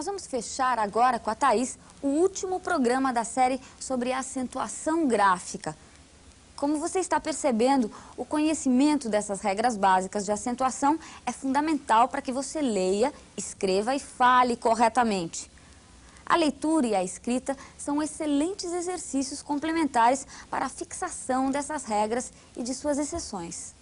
Nós vamos fechar agora com a Thaís o último programa da série sobre acentuação gráfica. Como você está percebendo, o conhecimento dessas regras básicas de acentuação é fundamental para que você leia, escreva e fale corretamente. A leitura e a escrita são excelentes exercícios complementares para a fixação dessas regras e de suas exceções.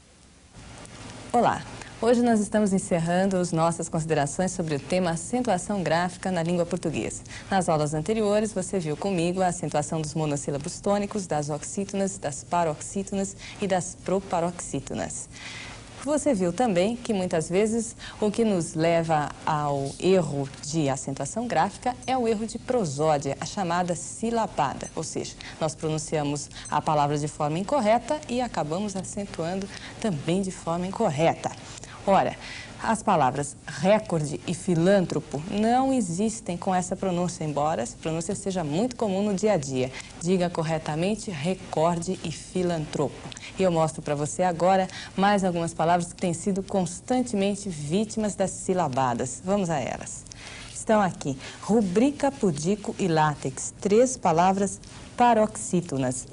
Olá! Hoje nós estamos encerrando as nossas considerações sobre o tema acentuação gráfica na língua portuguesa. Nas aulas anteriores, você viu comigo a acentuação dos monossílabos tônicos, das oxítonas, das paroxítonas e das proparoxítonas. Você viu também que muitas vezes o que nos leva ao erro de acentuação gráfica é o erro de prosódia, a chamada silabada, ou seja, nós pronunciamos a palavra de forma incorreta e acabamos acentuando também de forma incorreta. Ora, as palavras recorde e filântropo não existem com essa pronúncia, embora essa pronúncia seja muito comum no dia a dia. Diga corretamente recorde e filantropo. E eu mostro para você agora mais algumas palavras que têm sido constantemente vítimas das silabadas. Vamos a elas. Estão aqui, rubrica, pudico e látex, 3 palavras paroxítonas.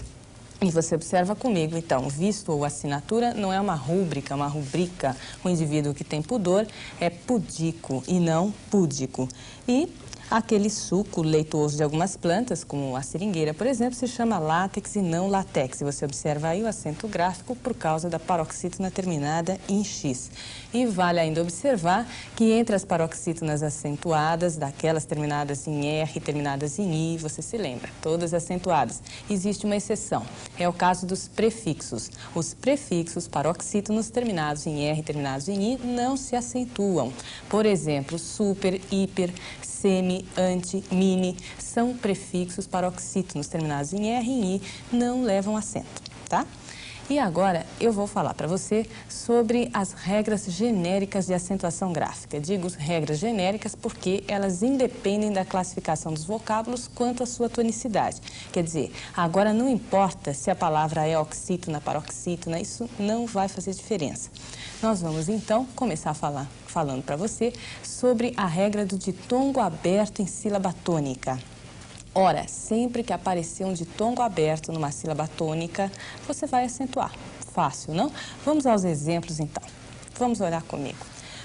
E você observa comigo, então, visto ou assinatura não é uma rúbrica, uma rubrica. O indivíduo que tem pudor é pudico e não púdico. E aquele suco leitoso de algumas plantas, como a seringueira, por exemplo, se chama látex e não latex. E você observa aí o acento gráfico por causa da paroxítona terminada em X. E vale ainda observar que entre as paroxítonas acentuadas, daquelas terminadas em R, terminadas em I, você se lembra, todas acentuadas, existe uma exceção. É o caso dos prefixos. Os prefixos paroxítonos terminados em R, terminados em I, não se acentuam. Por exemplo, super, hiper, semi, anti, mini, são prefixos paroxítonos terminados em R e em I, não levam acento, tá? E agora eu vou falar para você sobre as regras genéricas de acentuação gráfica. Digo regras genéricas porque elas independem da classificação dos vocábulos quanto à sua tonicidade. Quer dizer, agora não importa se a palavra é oxítona, paroxítona, isso não vai fazer diferença. Nós vamos então começar falando para você sobre a regra do ditongo aberto em sílaba tônica. Ora, sempre que aparecer um ditongo aberto numa sílaba tônica, você vai acentuar. Fácil, não? Vamos aos exemplos, então. Vamos olhar comigo.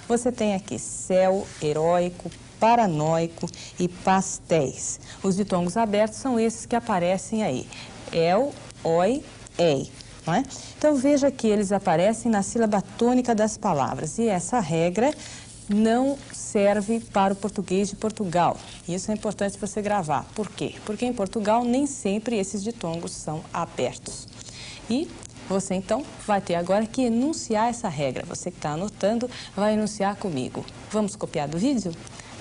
Você tem aqui céu, heróico, paranoico e pastéis. Os ditongos abertos são esses que aparecem aí. El, oi, ei. Não é? Então, veja que eles aparecem na sílaba tônica das palavras. E essa regra não serve para o português de Portugal. Isso é importante você gravar. Por quê? Porque em Portugal nem sempre esses ditongos são abertos. E você, então, vai ter agora que enunciar essa regra. Você que está anotando vai enunciar comigo. Vamos copiar do vídeo?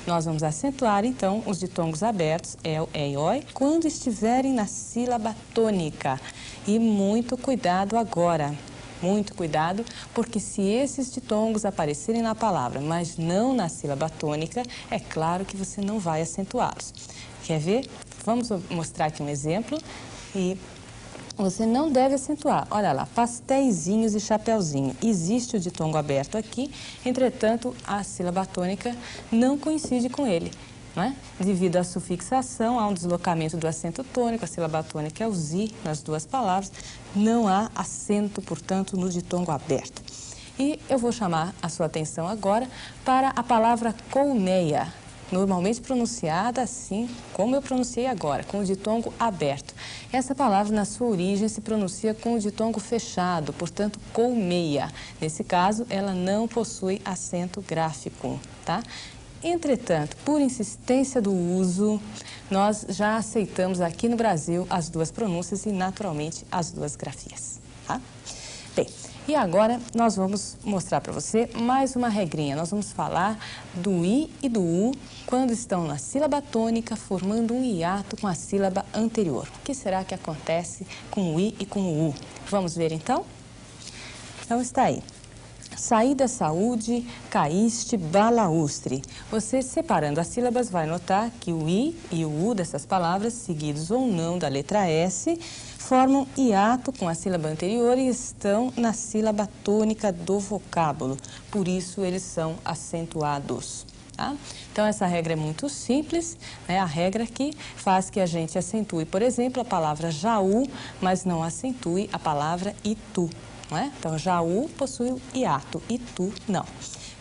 Nós vamos acentuar, então, os ditongos abertos, el, ei, oi, quando estiverem na sílaba tônica. E muito cuidado agora. Muito cuidado, porque se esses ditongos aparecerem na palavra, mas não na sílaba tônica, é claro que você não vai acentuá-los. Quer ver? Vamos mostrar aqui um exemplo e você não deve acentuar. Olha lá, pastéisinhos e chapeuzinho. Existe o ditongo aberto aqui, entretanto, a sílaba tônica não coincide com ele. Não é? Devido à sufixação, há um deslocamento do acento tônico, a sílaba tônica é o zi nas duas palavras, não há acento, portanto, no ditongo aberto. E eu vou chamar a sua atenção agora para a palavra colmeia, normalmente pronunciada assim como eu pronunciei agora, com o ditongo aberto. Essa palavra, na sua origem, se pronuncia com o ditongo fechado, portanto, colmeia. Nesse caso, ela não possui acento gráfico, tá? Entretanto, por insistência do uso, nós já aceitamos aqui no Brasil as duas pronúncias e, naturalmente, as duas grafias. Tá? Bem, e agora nós vamos mostrar para você mais uma regrinha. Nós vamos falar do I e do U quando estão na sílaba tônica, formando um hiato com a sílaba anterior. O que será que acontece com o I e com o U? Vamos ver, então? Então, está aí. Saí da saúde, caíste, balaústre. Você, separando as sílabas, vai notar que o I e o U dessas palavras, seguidos ou não da letra S, formam hiato com a sílaba anterior e estão na sílaba tônica do vocábulo. Por isso, eles são acentuados. Tá? Então, essa regra é muito simples, né? A regra que faz que a gente acentue, por exemplo, a palavra Jaú, mas não acentue a palavra Itu. Não é? Então, Jaú possui o hiato, Itu não.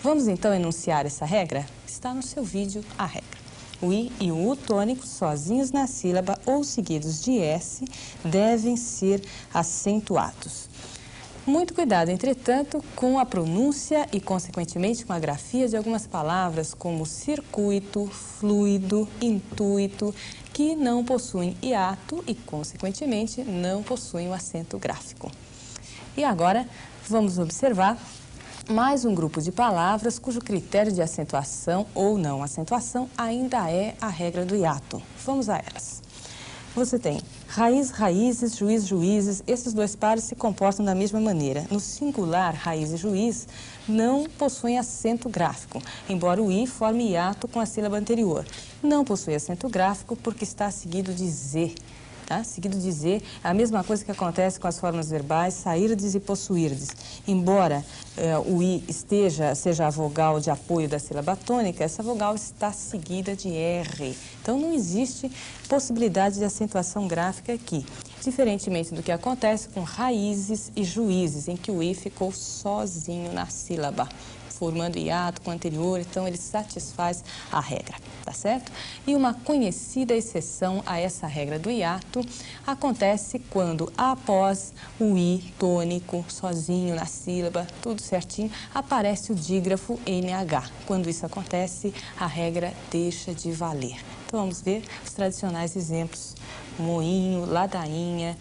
Vamos então enunciar essa regra? Está no seu vídeo a regra. O I e o U tônicos, sozinhos na sílaba ou seguidos de S, devem ser acentuados. Muito cuidado, entretanto, com a pronúncia e, consequentemente, com a grafia de algumas palavras como circuito, fluido, intuito, que não possuem hiato e, consequentemente, não possuem o acento gráfico. E agora, vamos observar mais um grupo de palavras cujo critério de acentuação ou não acentuação ainda é a regra do hiato. Vamos a elas. Você tem raiz, raízes, juiz, juízes. Esses dois pares se comportam da mesma maneira. No singular, raiz e juiz não possuem acento gráfico, embora o I forme hiato com a sílaba anterior. Não possui acento gráfico porque está seguido de Z. Tá? Seguido de Z, é a mesma coisa que acontece com as formas verbais sairdes e possuirdes. Embora o I seja a vogal de apoio da sílaba tônica, essa vogal está seguida de R. Então, não existe possibilidade de acentuação gráfica aqui, diferentemente do que acontece com raízes e juízes, em que o I ficou sozinho na sílaba, formando hiato com o anterior, então ele satisfaz a regra, tá certo? E uma conhecida exceção a essa regra do hiato acontece quando após o I tônico, sozinho na sílaba, tudo certinho, aparece o dígrafo NH. Quando isso acontece, a regra deixa de valer. Então vamos ver os tradicionais exemplos: moinho, ladainha,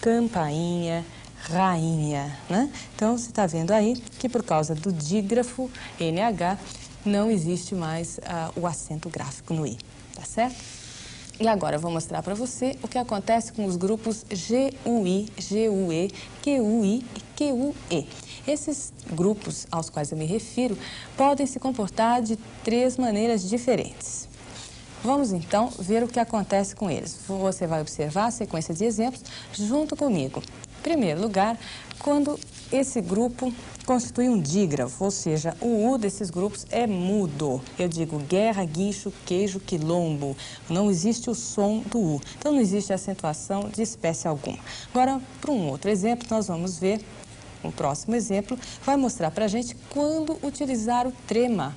campainha, rainha, né? Então, você está vendo aí que por causa do dígrafo NH não existe mais o acento gráfico no I, tá certo? E agora eu vou mostrar para você o que acontece com os grupos GUI, GUE, QUI e QUE. Esses grupos aos quais eu me refiro podem se comportar de 3 maneiras diferentes. Vamos então ver o que acontece com eles. Você vai observar a sequência de exemplos junto comigo. Em primeiro lugar, quando esse grupo constitui um dígrafo, ou seja, o U desses grupos é mudo. Eu digo guerra, guincho, queijo, quilombo. Não existe o som do U. Então, não existe acentuação de espécie alguma. Agora, para um outro exemplo, nós vamos ver, o próximo exemplo vai mostrar para a gente quando utilizar o trema.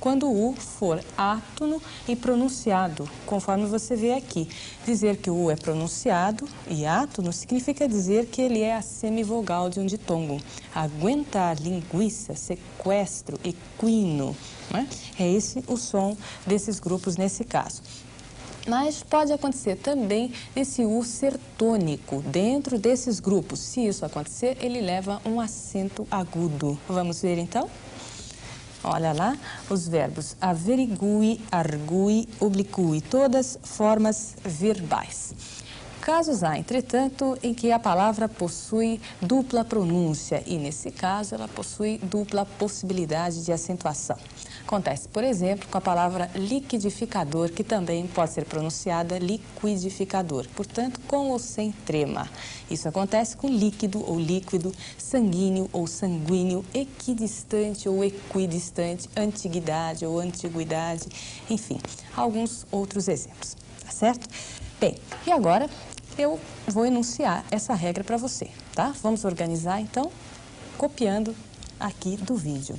Quando o U for átono e pronunciado, conforme você vê aqui. Dizer que o U é pronunciado e átono significa dizer que ele é a semivogal de um ditongo. Aguentar, linguiça, sequestro, equino. Né? É esse o som desses grupos nesse caso. Mas pode acontecer também esse U ser tônico dentro desses grupos. Se isso acontecer, ele leva um acento agudo. Vamos ver então? Olha lá, os verbos averigui, argui, oblique, todas formas verbais. Casos há, entretanto, em que a palavra possui dupla pronúncia e, nesse caso, ela possui dupla possibilidade de acentuação. Acontece, por exemplo, com a palavra liquidificador, que também pode ser pronunciada liquidificador, portanto, com ou sem trema. Isso acontece com líquido ou líquido, sanguíneo ou sanguíneo, equidistante ou equidistante, antiguidade ou antiguidade, enfim, alguns outros exemplos, tá certo? Bem, e agora eu vou enunciar essa regra para você, tá? Vamos organizar, então, copiando aqui do vídeo.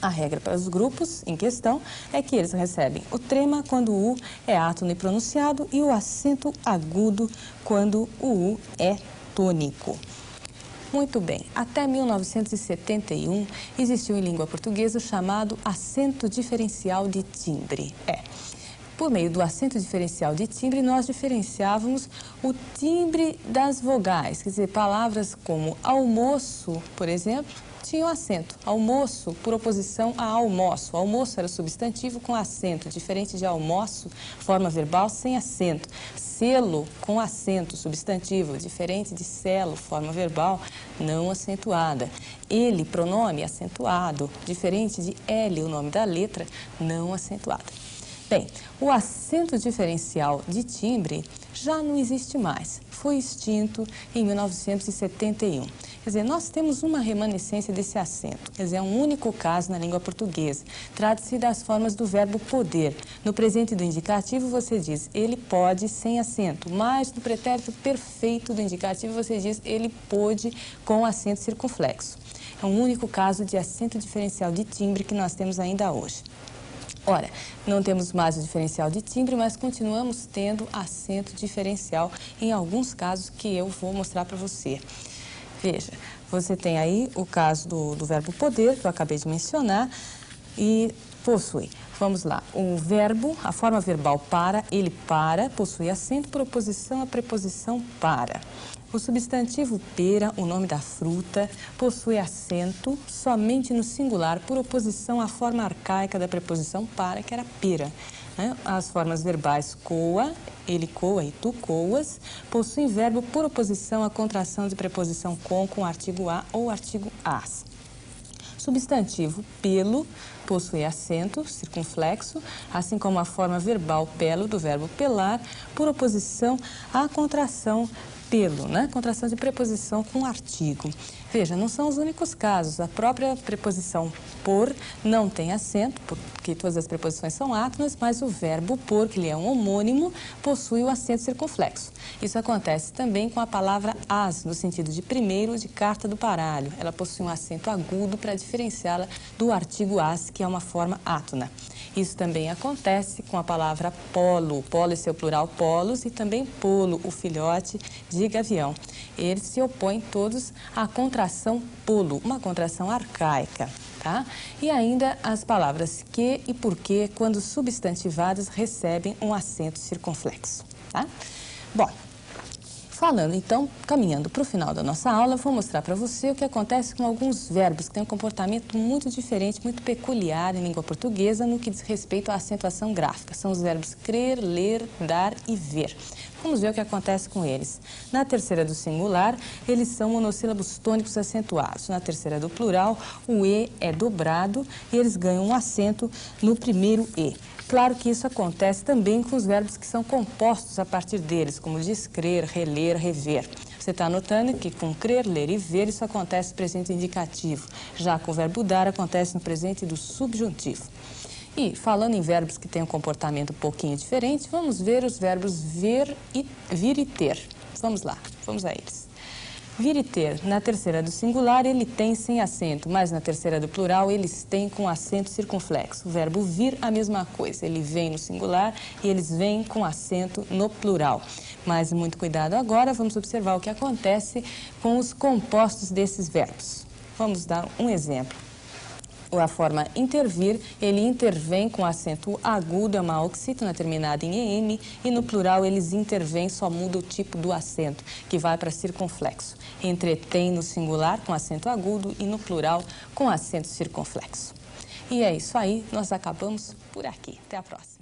A regra para os grupos em questão é que eles recebem o trema quando o U é átono e pronunciado e o acento agudo quando o U é tônico. Muito bem, até 1971 existiu em língua portuguesa o chamado acento diferencial de timbre. Por meio do acento diferencial de timbre, nós diferenciávamos o timbre das vogais, quer dizer, palavras como almoço, por exemplo, tinham acento. Almoço, por oposição a almoço. Almoço era substantivo com acento, diferente de almoço, forma verbal sem acento. Selo, com acento, substantivo, diferente de selo, forma verbal não acentuada. Ele, pronome acentuado, diferente de ele, o nome da letra, não acentuada. Bem, o acento diferencial de timbre já não existe mais. Foi extinto em 1971. Quer dizer, nós temos uma remanescência desse acento. Quer dizer, é um único caso na língua portuguesa. Trata-se das formas do verbo poder. No presente do indicativo, você diz ele pode sem acento, mas no pretérito perfeito do indicativo, você diz ele pôde com acento circunflexo. É um único caso de acento diferencial de timbre que nós temos ainda hoje. Ora, não temos mais o diferencial de timbre, mas continuamos tendo acento diferencial em alguns casos que eu vou mostrar para você. Veja, você tem aí o caso do verbo poder, que eu acabei de mencionar, e possui. Vamos lá, o verbo, a forma verbal para, ele para, possui acento por oposição à preposição para. O substantivo pera, o nome da fruta, possui acento somente no singular por oposição à forma arcaica da preposição para, que era pera. As formas verbais coa, ele coa e tu coas, possuem verbo por oposição à contração de preposição com artigo a ou artigo as. Substantivo pelo possui acento circunflexo, assim como a forma verbal pelo do verbo pelar, por oposição à contração pelo, contração de preposição com artigo. Veja, não são os únicos casos. A própria preposição por não tem acento, porque todas as preposições são átonas, mas o verbo por, que ele é um homônimo, possui o acento circunflexo. Isso acontece também com a palavra as, no sentido de primeiro de carta do baralho. Ela possui um acento agudo para diferenciá-la do artigo as, que é uma forma átona. Isso também acontece com a palavra polo, polo e seu plural polos, e também polo, o filhote de gavião. Eles se opõem todos à contração polo, uma contração arcaica, tá? E ainda as palavras que e porque, quando substantivadas, recebem um acento circunflexo, tá? Bom, falando então, caminhando para o final da nossa aula, vou mostrar para você o que acontece com alguns verbos que têm um comportamento muito diferente, muito peculiar em língua portuguesa no que diz respeito à acentuação gráfica. São os verbos crer, ler, dar e ver. Vamos ver o que acontece com eles. Na terceira do singular, eles são monossílabos tônicos acentuados. Na terceira do plural, o E é dobrado e eles ganham um acento no primeiro E. Claro que isso acontece também com os verbos que são compostos a partir deles, como descrer, reler, rever. Você está notando que com crer, ler e ver, isso acontece no presente indicativo. Já com o verbo dar, acontece no presente do subjuntivo. E, falando em verbos que têm um comportamento um pouquinho diferente, vamos ver os verbos vir e ter. Vamos lá, vamos a eles. Vir e ter, na terceira do singular, ele tem sem acento, mas na terceira do plural, eles têm com acento circunflexo. O verbo vir, a mesma coisa, ele vem no singular e eles vêm com acento no plural. Mas muito cuidado agora, vamos observar o que acontece com os compostos desses verbos. Vamos dar um exemplo. A forma intervir, ele intervém com acento agudo, é uma oxítona terminada em EM, e no plural eles intervêm, só muda o tipo do acento, que vai para circunflexo. Entretém no singular com acento agudo e no plural com acento circunflexo. E é isso aí, nós acabamos por aqui. Até a próxima.